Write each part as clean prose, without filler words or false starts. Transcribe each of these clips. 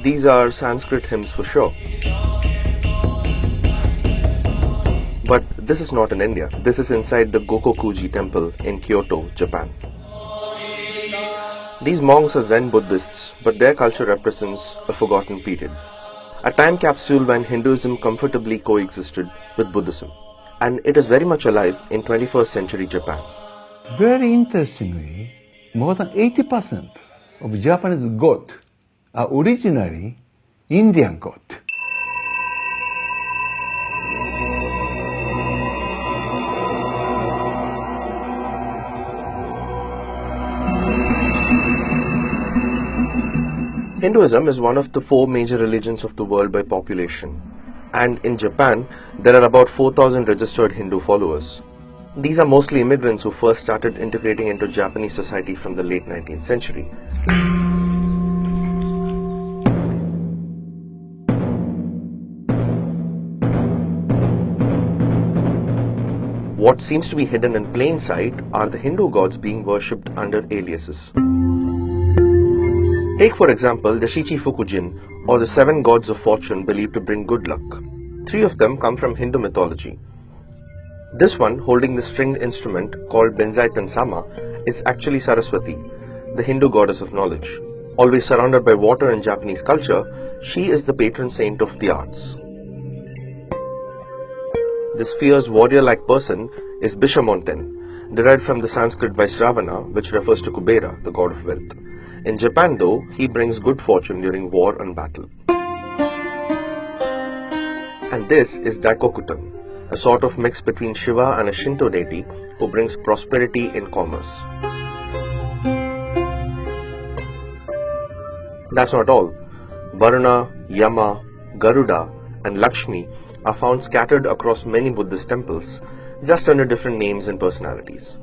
These are Sanskrit hymns for sure. But this is not in India. This is inside the Gokokuji temple in Kyoto, Japan. These monks are Zen Buddhists, but their culture represents a forgotten period. A time capsule when Hinduism comfortably coexisted with Buddhism. And it is very much alive in 21st century Japan. Very interestingly, more than 80% of Japanese gods are originally Indian gods. Hinduism is one of the 4 major religions of the world by population, and in Japan there are about 4,000 registered Hindu followers. These are mostly immigrants who first started integrating into Japanese society from the late 19th century. What seems to be hidden in plain sight are the Hindu gods being worshipped under aliases. Take for example the Shichi-Fukujin, or the 7 gods of fortune believed to bring good luck. 3 of them come from Hindu mythology. This one, holding the stringed instrument called Benzai Tansama, is actually Saraswati, the Hindu goddess of knowledge. Always surrounded by water in Japanese culture, she is the patron saint of the arts. This fierce warrior-like person is Bishamonten, derived from the Sanskrit Vaisravana, which refers to Kubera, the god of wealth. In Japan though, he brings good fortune during war and battle. And this is Daikokutan, a sort of mix between Shiva and a Shinto deity who brings prosperity in commerce. That's not all. Varuna, Yama, Garuda and Lakshmi are found scattered across many Buddhist temples, just under different names and personalities.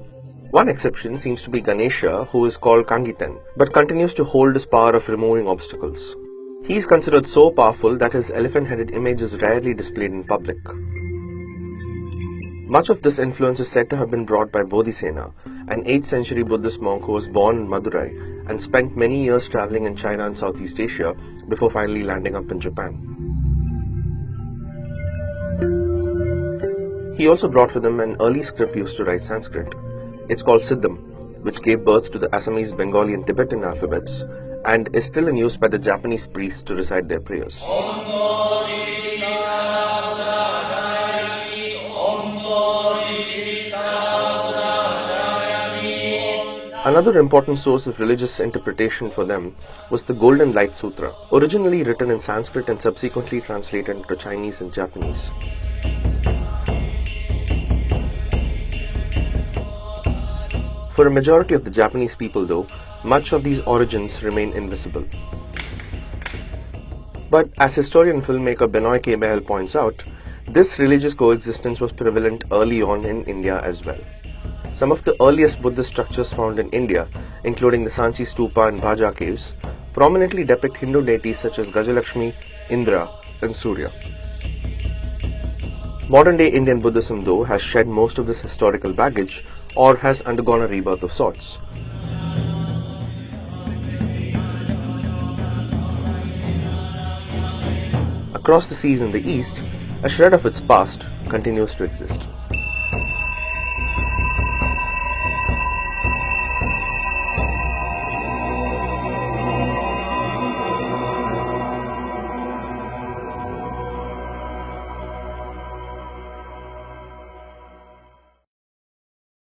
One exception seems to be Ganesha, who is called Kangiten, but continues to hold his power of removing obstacles. He is considered so powerful that his elephant-headed image is rarely displayed in public. Much of this influence is said to have been brought by Bodhisena, an 8th century Buddhist monk who was born in Madurai and spent many years traveling in China and Southeast Asia before finally landing up in Japan. He also brought with him an early script used to write Sanskrit. It's called Siddham, which gave birth to the Assamese, Bengali and Tibetan alphabets and is still in use by the Japanese priests to recite their prayers. Another important source of religious interpretation for them was the Golden Light Sutra, originally written in Sanskrit and subsequently translated into Chinese and Japanese. For a majority of the Japanese people though, much of these origins remain invisible. But as historian and filmmaker Benoit K. Behel points out, this religious coexistence was prevalent early on in India as well. Some of the earliest Buddhist structures found in India, including the Sanchi Stupa and Bhaja caves, prominently depict Hindu deities such as Gajalakshmi, Indra and Surya. Modern-day Indian Buddhism though has shed most of this historical baggage or has undergone a rebirth of sorts. Across the seas in the east, a shred of its past continues to exist.